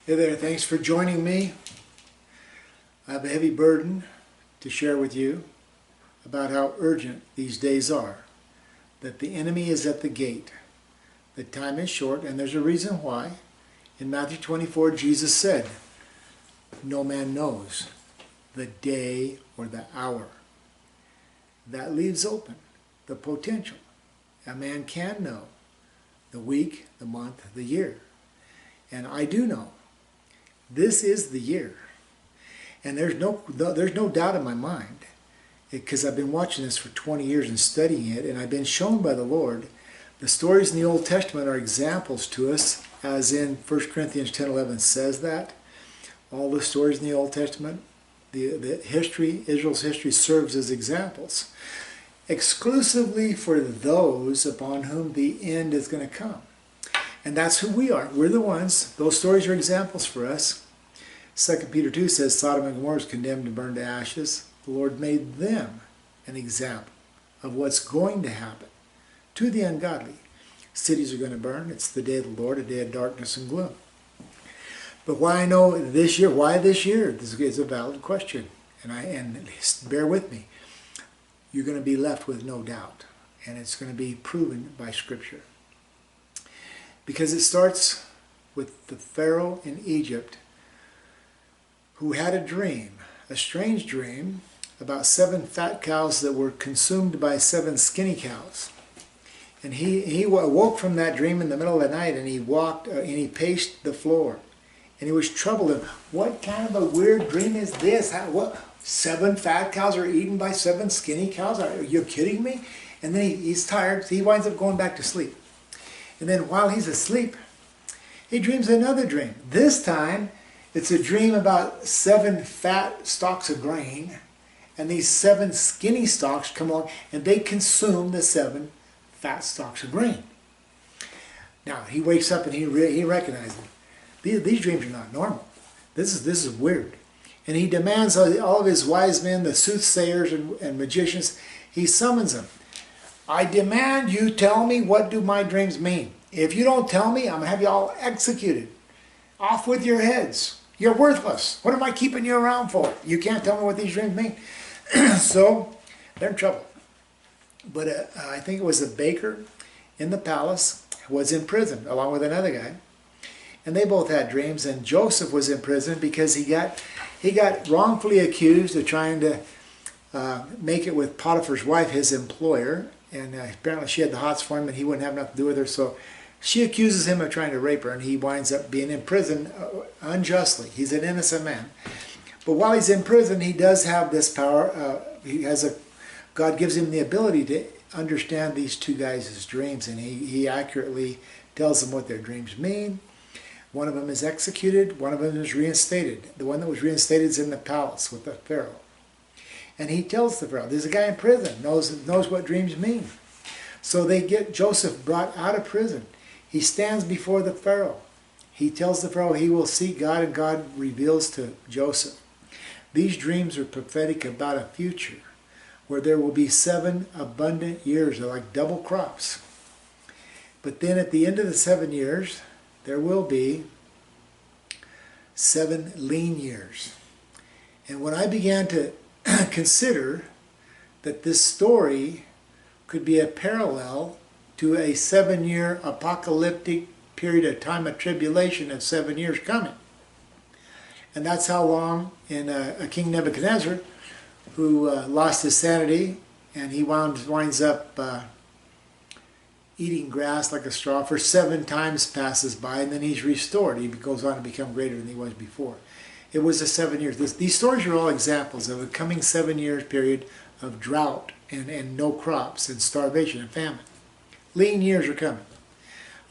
Hey there, thanks for joining me. I have a heavy burden to share with you about how urgent these days are. That the enemy is at the gate. The time is short, and there's a reason why. In Matthew 24, Jesus said, "No man knows the day or the hour." That leaves open the potential. A man can know the week, the month, the year. And I do know. This is the year. And there's no doubt in my mind, because I've been watching this for 20 years and studying it, and I've been shown by the Lord, the stories in the Old Testament are examples to us, as in 1 Corinthians 10:11 says that. All the stories in the Old Testament, the history, Israel's history, serves as examples, exclusively for those upon whom the end is going to come. And that's who we are. We're the ones. Those stories are examples for us. 2 Peter 2 says Sodom and Gomorrah is condemned to burn to ashes. The Lord made them an example of what's going to happen to the ungodly. Cities are going to burn. It's the day of the Lord, a day of darkness and gloom. But why I know this year, why this year? This is a valid question. And bear with me. You're going to be left with no doubt. And it's going to be proven by Scripture. Because it starts with the Pharaoh in Egypt, who had a dream, a strange dream, about 7 fat cows that were consumed by 7 skinny cows. And he awoke from that dream in the middle of the night, and he walked and he paced the floor. And he was troubled. What kind of a weird dream is this? What? 7 fat cows are eaten by 7 skinny cows? Are you kidding me? And then he's tired, so he winds up going back to sleep. And then while he's asleep, he dreams another dream. This time, it's a dream about 7 fat stalks of grain, and these 7 skinny stalks come along, and they consume the 7 fat stalks of grain. Now, he wakes up and he recognizes them. These dreams are not normal. This is weird. And he demands all of his wise men, the soothsayers and magicians, he summons them. I demand you tell me, what do my dreams mean? If you don't tell me, I'm going to have you all executed. Off with your heads. You're worthless. What am I keeping you around for? You can't tell me what these dreams mean. So they're in trouble. But I think it was a baker in the palace was in prison along with another guy. And they both had dreams. And Joseph was in prison because he got wrongfully accused of trying to make it with Potiphar's wife, his employer. And apparently she had the hots for him and he wouldn't have nothing to do with her. So she accuses him of trying to rape her, and he winds up being in prison unjustly. He's an innocent man. But while he's in prison, he does have this power. God gives him the ability to understand these 2 guys' dreams, and he accurately tells them what their dreams mean. One of them is executed. One of them is reinstated. The one that was reinstated is in the palace with the Pharaoh. And he tells the Pharaoh, there's a guy in prison, knows what dreams mean. So they get Joseph brought out of prison. He stands before the Pharaoh. He tells the Pharaoh he will see God, and God reveals to Joseph. These dreams are prophetic about a future where there will be 7 abundant years. They're like double crops. But then at the end of the 7 years, there will be 7 lean years. And when I began to consider that this story could be a parallel to a 7-year apocalyptic period of time of tribulation of 7 years coming. And that's how long in King Nebuchadnezzar, who lost his sanity, and he winds up eating grass like a straw for 7 times passes by, and then he's restored. He goes on to become greater than he was before. It was the 7 years. These stories are all examples of a coming 7 years period of drought and no crops and starvation and famine. Lean years are coming.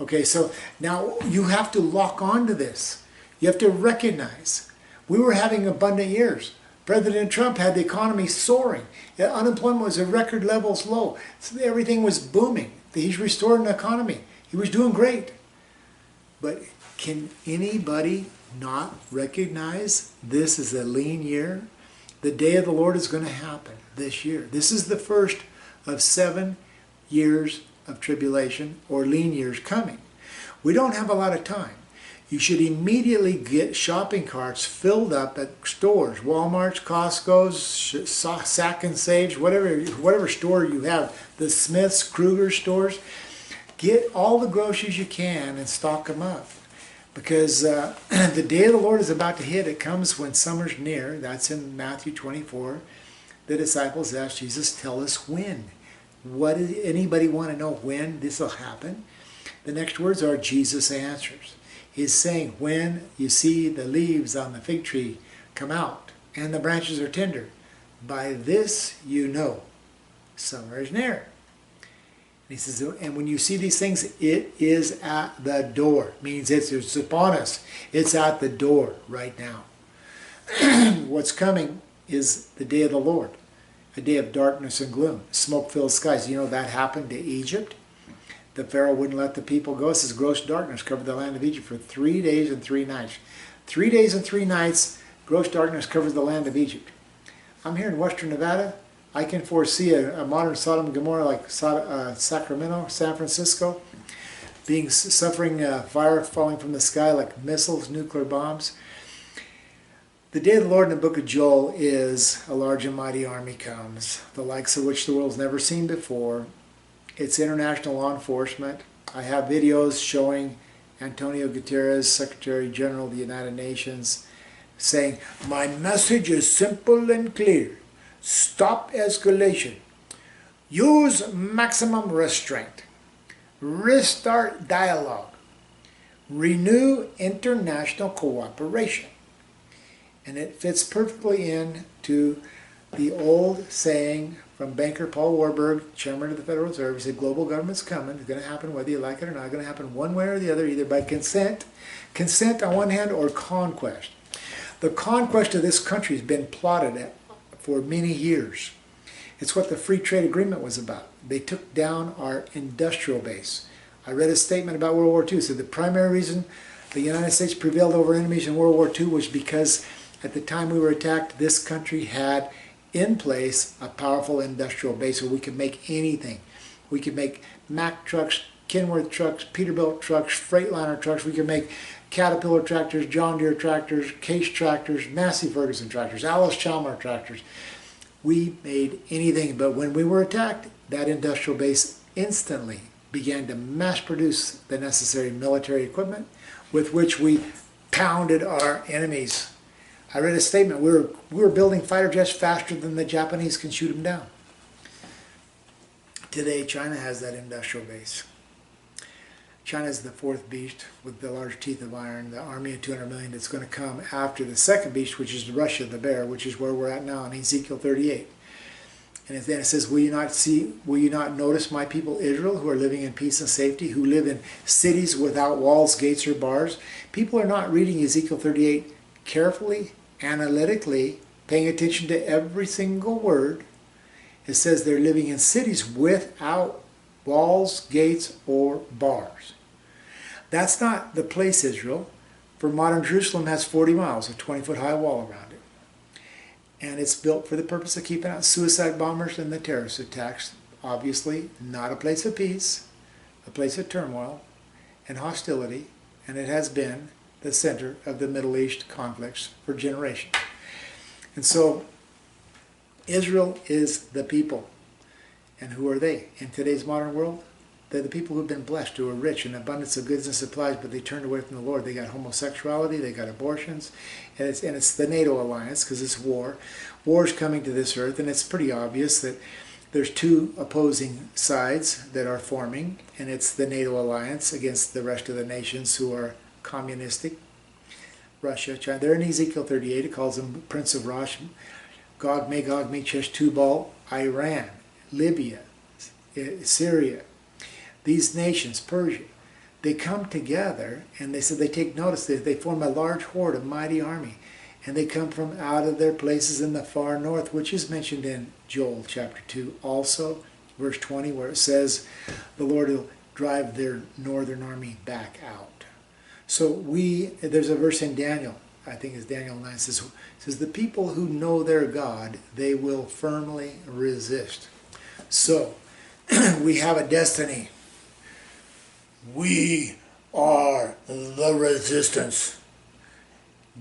Okay, so now you have to lock on to this. You have to recognize we were having abundant years. President Trump had the economy soaring. Unemployment was at record levels low. So everything was booming. He's restoring the economy. He was doing great. But can anybody not recognize this is a lean year? The day of the Lord is going to happen this year. This is the first of 7 years of tribulation or lean years coming. We don't have a lot of time. You should immediately get shopping carts filled up at stores, Walmart's, Costco's, Sack and Sage, whatever store you have, the Smith's, Kruger stores. Get all the groceries you can and stock them up. Because the day of the Lord is about to hit. It comes when summer's near. That's in Matthew 24. The disciples asked Jesus, tell us when. What did anybody want to know when this will happen? The next words are Jesus answers. He's saying, when you see the leaves on the fig tree come out and the branches are tender, by this you know summer is near. And he says, and when you see these things, it is at the door. Means it's upon us. It's at the door right now. What's coming is the day of the Lord, a day of darkness and gloom, smoke-filled skies. You know that happened to Egypt. The Pharaoh wouldn't let the people go. It says gross darkness covered the land of Egypt for 3 days and 3 nights. 3 days and 3 nights, gross darkness covers the land of Egypt. I'm here in western Nevada. I can foresee a modern Sodom and Gomorrah like Sacramento, San Francisco, suffering fire falling from the sky like missiles, nuclear bombs. The day of the Lord in the book of Joel is a large and mighty army comes, the likes of which the world's never seen before. It's international law enforcement. I have videos showing Antonio Guterres, Secretary General of the United Nations, saying, my message is simple and clear. Stop escalation. Use maximum restraint. Restart dialogue. Renew international cooperation. And it fits perfectly into the old saying from banker Paul Warburg, chairman of the Federal Reserve. He said, global government's coming. It's going to happen whether you like it or not. It's going to happen one way or the other, either by consent on one hand, or conquest. The conquest of this country has been plotted for many years. It's what the free trade agreement was about. They took down our industrial base. I read a statement about World War II. So the primary reason the United States prevailed over enemies in World War II was because at the time we were attacked, this country had in place a powerful industrial base where we could make anything. We could make Mack trucks, Kenworth trucks, Peterbilt trucks, Freightliner trucks. We could make Caterpillar tractors, John Deere tractors, Case tractors, Massey Ferguson tractors, Alice Chalmers tractors. We made anything, but when we were attacked, that industrial base instantly began to mass produce the necessary military equipment with which we pounded our enemies. I read a statement, we were building fighter jets faster than the Japanese can shoot them down. Today, China has that industrial base. China is the fourth beast with the large teeth of iron, the army of 200 million that's going to come after the second beast, which is Russia, the bear, which is where we're at now in Ezekiel 38. And then it says, will you not notice my people Israel, who are living in peace and safety, who live in cities without walls, gates, or bars? People are not reading Ezekiel 38 carefully, analytically, paying attention to every single word. It says they're living in cities without walls, gates, or bars. That's not the place, Israel. For modern Jerusalem has 40 miles, a 20-foot high wall around it. And it's built for the purpose of keeping out suicide bombers and the terrorist attacks. Obviously, not a place of peace, a place of turmoil and hostility, and it has been the center of the Middle East conflicts for generations. And so, Israel is the people. And who are they? In today's modern world, they're the people who've been blessed, who are rich in abundance of goods and supplies, but they turned away from the Lord. They got homosexuality, they got abortions, and it's the NATO alliance, because it's war. War's coming to this earth, and it's pretty obvious that there's two opposing sides that are forming, and it's the NATO alliance against the rest of the nations who are communistic. Russia, China. They're in Ezekiel 38. It calls them Prince of Rosh, Gog, Magog, Meshech, Tubal, Iran, Libya, Syria. These nations, Persia, they come together, and they said they take notice that they form a large horde, a mighty army, and they come from out of their places in the far north, which is mentioned in Joel chapter 2 also, verse 20, where it says the Lord will drive their northern army back out. So there's a verse in Daniel, I think it's Daniel 9, says the people who know their God, they will firmly resist. So, we have a destiny. We are the resistance.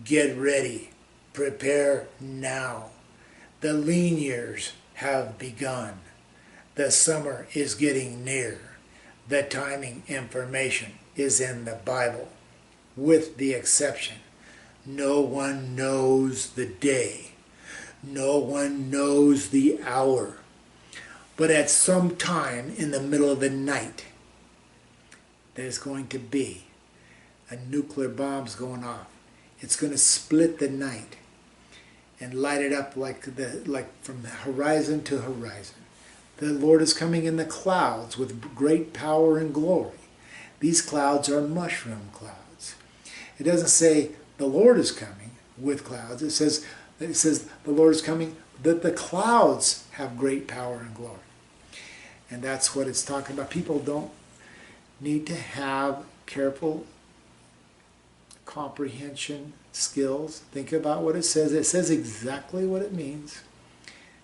Get ready. Prepare now. The lean years have begun. The summer is getting near. The timing information is in the Bible, with the exception, no one knows the day. No one knows the hour. But at some time in the middle of the night, there's going to be a nuclear bomb's going off. It's going to split the night and light it up like from horizon to horizon. The Lord is coming in the clouds with great power and glory. These clouds are mushroom clouds. It doesn't say the Lord is coming with clouds. It says the Lord is coming, that the clouds have great power and glory. And that's what it's talking about. People don't need to have careful comprehension skills. Think about what it says. It says exactly what it means.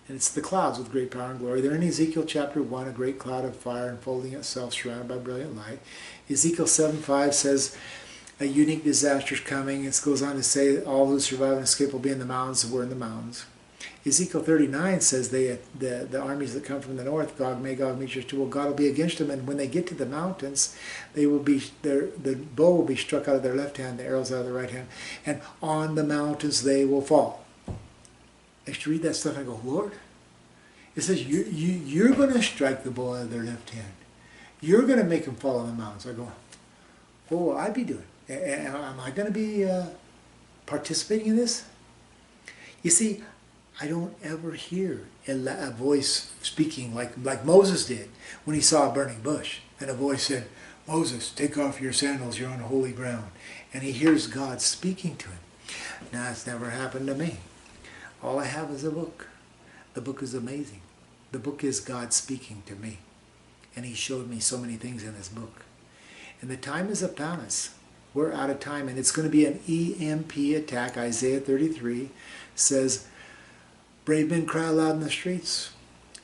And it's the clouds with great power and glory. They're in Ezekiel chapter 1, a great cloud of fire enfolding itself, surrounded by brilliant light. Ezekiel 7:5 says a unique disaster is coming. It goes on to say all who survive and escape will be in the mountains, and we're in the mountains. Ezekiel 39 says the armies that come from the north, Gog, Magog, Meshach, Tubal, God will be against them, and when they get to the mountains, they will be the bow will be struck out of their left hand, the arrows out of their right hand, and on the mountains they will fall. I used to read that stuff and I go, Lord, it says you're going to strike the bow out of their left hand. You're going to make them fall on the mountains. I go, what will I be doing? Am I going to be participating in this? You see, I don't ever hear a voice speaking like Moses did when he saw a burning bush. And a voice said, Moses, take off your sandals, you're on holy ground. And he hears God speaking to him. Now, it's never happened to me. All I have is a book. The book is amazing. The book is God speaking to me. And he showed me so many things in this book. And the time is upon us. We're out of time, and it's going to be an EMP attack. Isaiah 33 says, brave men cry aloud in the streets.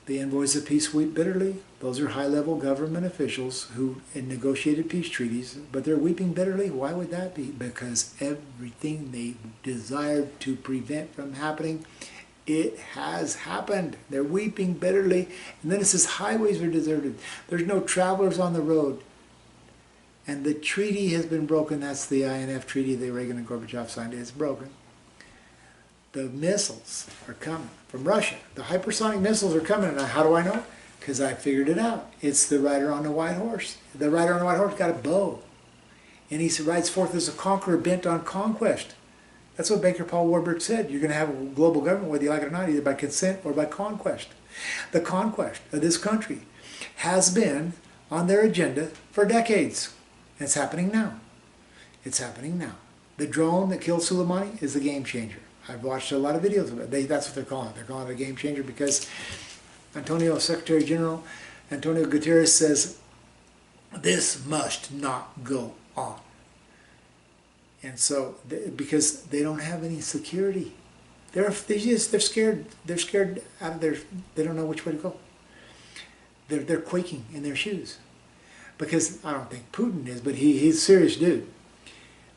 The envoys of peace weep bitterly. Those are high-level government officials who negotiated peace treaties, but they're weeping bitterly. Why would that be? Because everything they desired to prevent from happening, it has happened. They're weeping bitterly. And then it says highways are deserted. There's no travelers on the road. And the treaty has been broken. That's the INF treaty that Reagan and Gorbachev signed. It's broken. The missiles are coming from Russia. The hypersonic missiles are coming. And how do I know? Because I figured it out. It's the rider on the white horse. The rider on the white horse got a bow. And he rides forth as a conqueror bent on conquest. That's what Baker Paul Warburg said. You're going to have a global government, whether you like it or not, either by consent or by conquest. The conquest of this country has been on their agenda for decades. And it's happening now. It's happening now. The drone that killed Soleimani is a game changer. I've watched a lot of videos of it. That's what they're calling it. They're calling it a game changer because Secretary General Antonio Guterres says this must not go on. And so, because they don't have any security, they're scared. They're scared out of they don't know which way to go. They're quaking in their shoes. Because I don't think Putin is, but he's a serious dude.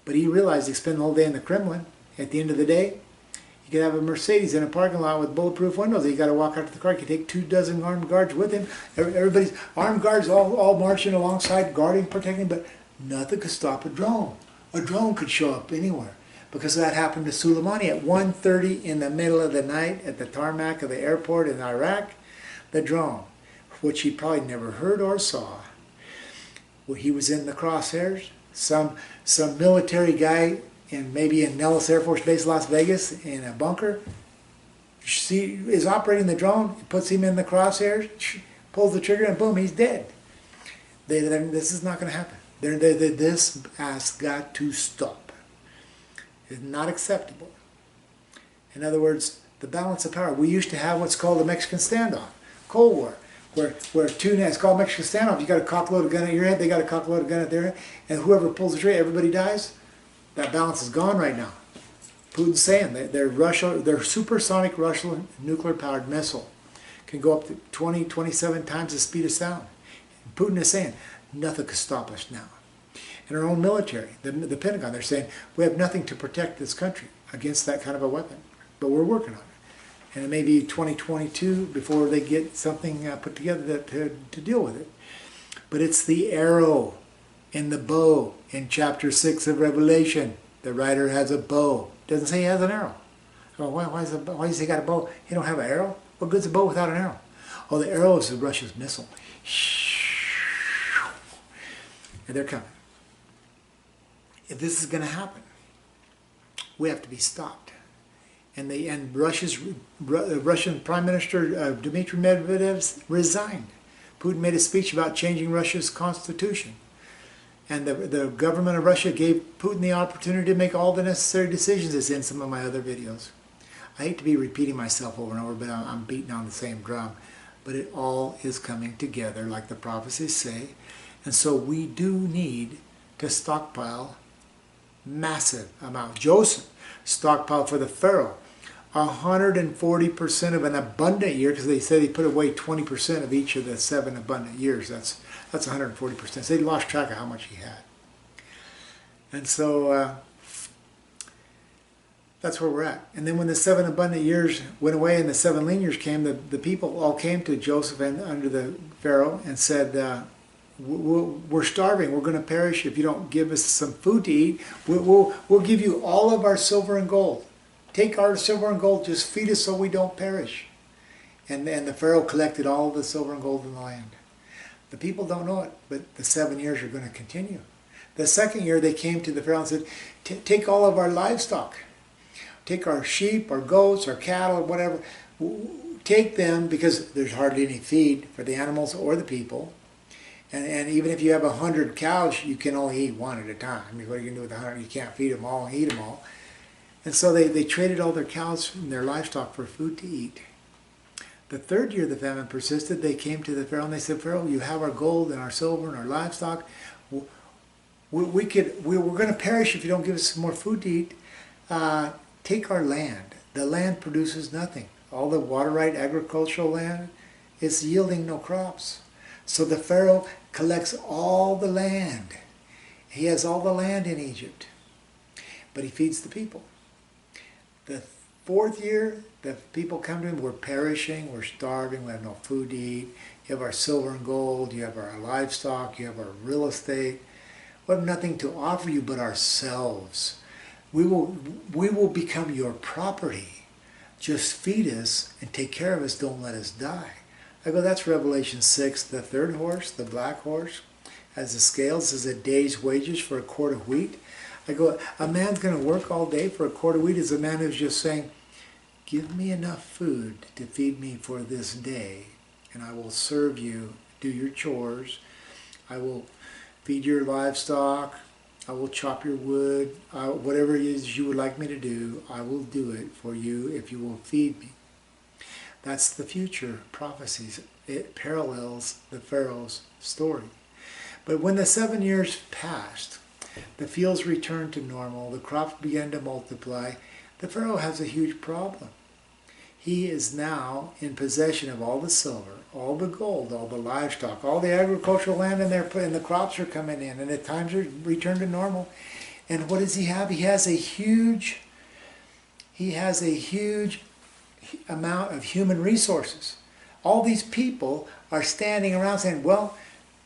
But he realized he spent the whole day in the Kremlin. At the end of the day, you could have a Mercedes in a parking lot with bulletproof windows. You got to walk out to the car. You could take 24 armed guards with him. Everybody's armed guards all marching alongside, guarding, protecting, but nothing could stop a drone. A drone could show up anywhere. Because that happened to Soleimani at 1:30 in the middle of the night at the tarmac of the airport in Iraq. The drone, which he probably never heard or saw. Well, he was in the crosshairs. Some military guy maybe in Nellis Air Force Base, Las Vegas, in a bunker, is operating the drone, puts him in the crosshairs, pulls the trigger, and boom, he's dead. This is not going to happen. This has got to stop. It's not acceptable. In other words, the balance of power. We used to have what's called the Mexican standoff, Cold War. Where it's called Mexican standoff. You got a cockload of gun at your head, they got a cockload of gun at their head, and whoever pulls the trigger, everybody dies. That balance is gone right now. Putin's saying that their supersonic Russian nuclear-powered missile can go up to 27 times the speed of sound. And Putin is saying nothing can stop us now. and our own military, the Pentagon. They're saying, we have nothing to protect this country against that kind of a weapon, but we're working on it. And it may be 2022 before they get something put together to deal with it. But it's the arrow and the bow in chapter 6 of Revelation. The writer has a bow. Doesn't say he has an arrow. Oh, why does he got a bow? He don't have an arrow? What good's a bow without an arrow? Oh, the arrow is Russia's missile. And they're coming. If this is going to happen, we have to be stopped. And Russian Prime Minister Dmitry Medvedev resigned. Putin made a speech about changing Russia's constitution. And the government of Russia gave Putin the opportunity to make all the necessary decisions. It's in some of my other videos. I hate to be repeating myself over and over, but I'm beating on the same drum. But it all is coming together like the prophecies say. And so we do need to stockpile massive amounts. Joseph stockpiled for the Pharaoh 140% of an abundant year, because they said he put away 20% of each of the 7 abundant years. That's 140%. So they lost track of how much he had. And so that's where we're at. And then when the 7 abundant years went away and the 7 lean years came, the people all came to Joseph and under the Pharaoh and said, we're starving. We're going to perish if you don't give us some food to eat. We'll give you all of our silver and gold. Take our silver and gold, just feed us so we don't perish. And the Pharaoh collected all the silver and gold in the land. The people don't know it, but the 7 years are going to continue. The second year they came to the Pharaoh and said, take all of our livestock. Take our sheep, our goats, our cattle, whatever. Take them, because there's hardly any feed for the animals or the people. And even if you have 100 cows, you can only eat one at a time. I mean, what are you going to do with 100? You can't feed them all and eat them all. And so they traded all their cows and their livestock for food to eat. The third year the famine persisted. They came to the Pharaoh and they said, Pharaoh, you have our gold and our silver and our livestock. We're going to perish if you don't give us some more food to eat. Take our land. The land produces nothing. All the water right agricultural land is yielding no crops. So the Pharaoh collects all the land. He has all the land in Egypt. But he feeds the people. The fourth year, the people come to him, we're perishing, we're starving, we have no food to eat. You have our silver and gold, you have our livestock, you have our real estate. We have nothing to offer you but ourselves. We will become your property. Just feed us and take care of us, don't let us die. I go, that's Revelation 6, the third horse, the black horse, has the scales as a day's wages for a quart of wheat. I go, a man's going to work all day for a quart of wheat is a man who's just saying, give me enough food to feed me for this day, and I will serve you, do your chores, I will feed your livestock, I will chop your wood, whatever it is you would like me to do, I will do it for you if you will feed me. That's the future prophecies. It parallels the Pharaoh's story. But when the 7 years passed, the fields returned to normal, the crops began to multiply, the Pharaoh has a huge problem. He is now in possession of all the silver, all the gold, all the livestock, all the agricultural land in there, and the crops are coming in, and the times are returned to normal. And what does he have? He has a huge amount of human resources. All these people are standing around saying, well,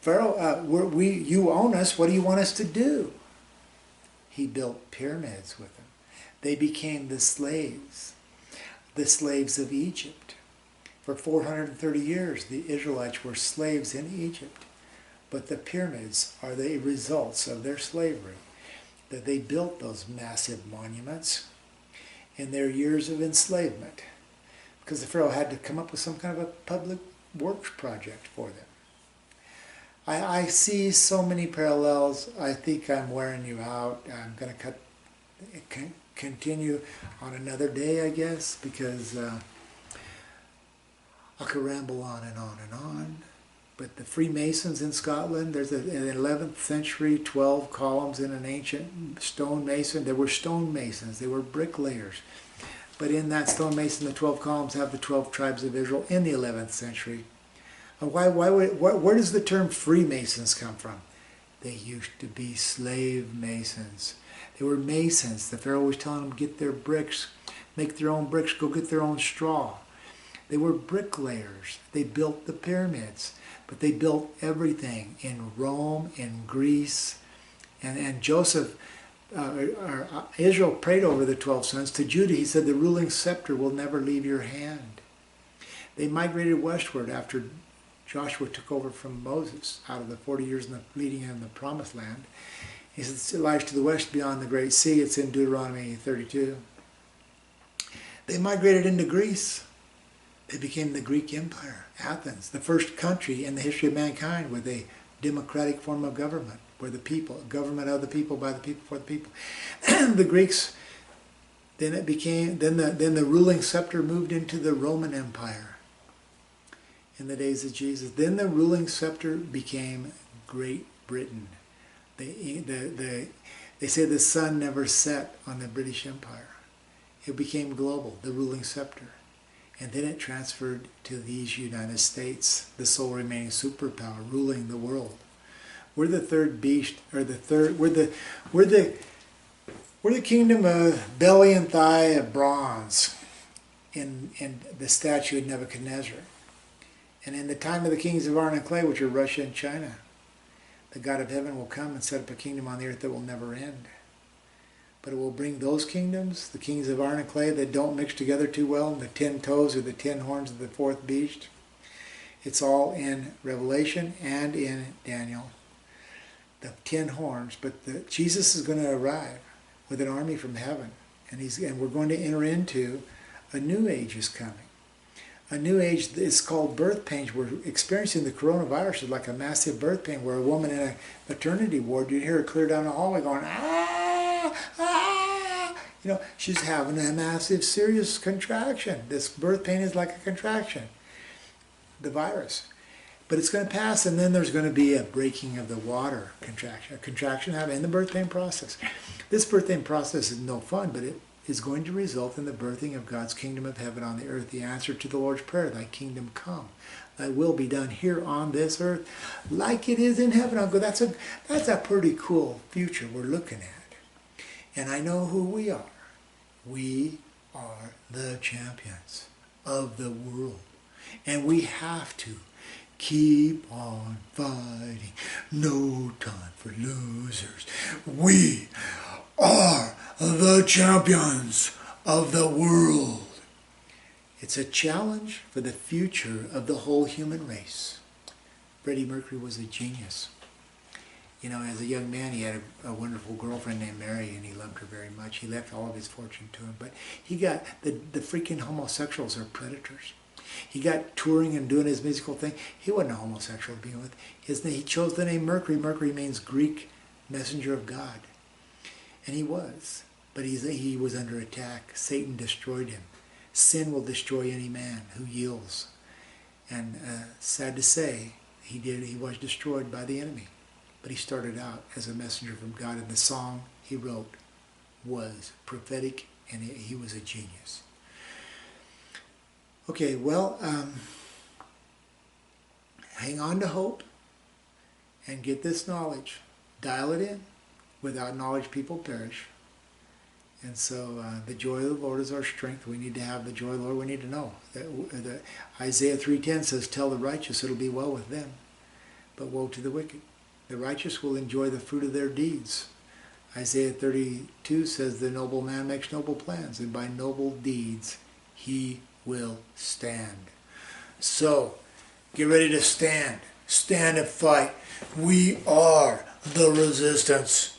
Pharaoh, you own us, what do you want us to do? He built pyramids with them. They became the slaves of Egypt. For 430 years, the Israelites were slaves in Egypt. But the pyramids are the results of their slavery, that they built those massive monuments in their years of enslavement, because the Pharaoh had to come up with some kind of a public works project for them. I see so many parallels. I think I'm wearing you out. I'm going to continue on another day, I guess, because I could ramble on and on and on. But the Freemasons in Scotland, there's an 11th century 12 columns in an ancient stonemason. There were stonemasons. They were bricklayers. But in that stonemason, the 12 columns have the 12 tribes of Israel in the 11th century. Where does the term Freemasons come from? They used to be slave masons. They were masons. The Pharaoh was telling them, get their bricks, make their own bricks, go get their own straw. They were bricklayers. They built the pyramids. But they built everything in Rome, in Greece. And Joseph, Israel prayed over the 12 sons. To Judah, he said, the ruling scepter will never leave your hand. They migrated westward after Joshua took over from Moses out of the 40 years leading in the promised land. He said, it lies to the west beyond the great sea. It's in Deuteronomy 32. They migrated into Greece. They became the Greek Empire, Athens, the first country in the history of mankind with a democratic form of government, where the people, government of the people, by the people, for the people. The Greeks, then the ruling scepter moved into the Roman Empire in the days of Jesus. Then the ruling scepter became Great Britain. They say the sun never set on the British Empire. It became global, the ruling scepter. And then it transferred to these United States, the sole remaining superpower ruling the world. We're the third beast, or the third. We're the kingdom of belly and thigh of bronze, in the statue of Nebuchadnezzar. And in the time of the kings of iron and clay, which are Russia and China, the God of heaven will come and set up a kingdom on the earth that will never end. But it will bring those kingdoms, the kings of iron and clay, that don't mix together too well, the 10 toes or the 10 horns of the fourth beast. It's all in Revelation and in Daniel. The 10 horns. But Jesus is going to arrive with an army from heaven. And we're going to enter into a new age is coming. A new age is called birth pains. We're experiencing the coronavirus is like a massive birth pain, where a woman in a maternity ward, you'd hear her clear down the hallway going, ah, ah. You know, she's having a massive, serious contraction. This birth pain is like a contraction, the virus. But it's going to pass, and then there's going to be a breaking of the water contraction, a contraction in the birth pain process. This birth pain process is no fun, but it is going to result in the birthing of God's kingdom of heaven on the earth, the answer to the Lord's prayer, thy kingdom come, thy will be done here on this earth like it is in heaven. I'll go, that's a pretty cool future we're looking at. And I know who we are. We are the champions of the world. And we have to keep on fighting. No time for losers. We are the champions of the world. It's a challenge for the future of the whole human race. Freddie Mercury was a genius. You know, as a young man, he had a wonderful girlfriend named Mary, and he loved her very much. He left all of his fortune to him. But he got, the freaking homosexuals are predators. He got touring and doing his musical thing. He wasn't a homosexual to begin with. He chose the name Mercury. Mercury means Greek messenger of God. And he was. But he was under attack. Satan destroyed him. Sin will destroy any man who yields. And sad to say, he was destroyed by the enemy. But he started out as a messenger from God, and the song he wrote was prophetic, and he was a genius. Okay, well, hang on to hope and get this knowledge. Dial it in. Without knowledge, people perish. And so the joy of the Lord is our strength. We need to have the joy of the Lord. We need to know that Isaiah 3:10 says, tell the righteous it'll be well with them, but woe to the wicked. The righteous will enjoy the fruit of their deeds. Isaiah 32 says, the noble man makes noble plans, and by noble deeds he will stand. So, get ready to stand. Stand and fight. We are the resistance.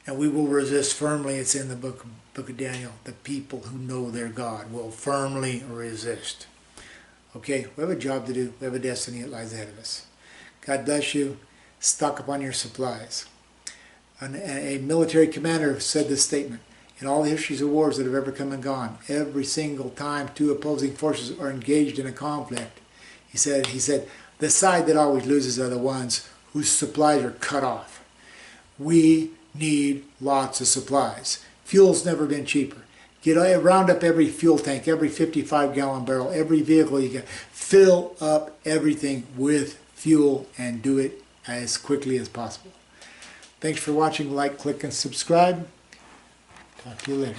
And we will resist firmly. It's in the book of Daniel. The people who know their God will firmly resist. Okay, we have a job to do. We have a destiny that lies ahead of us. God bless you. Stock up on your supplies. A military commander said this statement. In all the histories of wars that have ever come and gone, every single time two opposing forces are engaged in a conflict, he said, the side that always loses are the ones whose supplies are cut off. We need lots of supplies. Fuel's never been cheaper. Round up every fuel tank, every 55-gallon barrel, every vehicle you get. Fill up everything with fuel and do it as quickly as possible. Thanks for watching. Like, click, and subscribe. Talk to you later.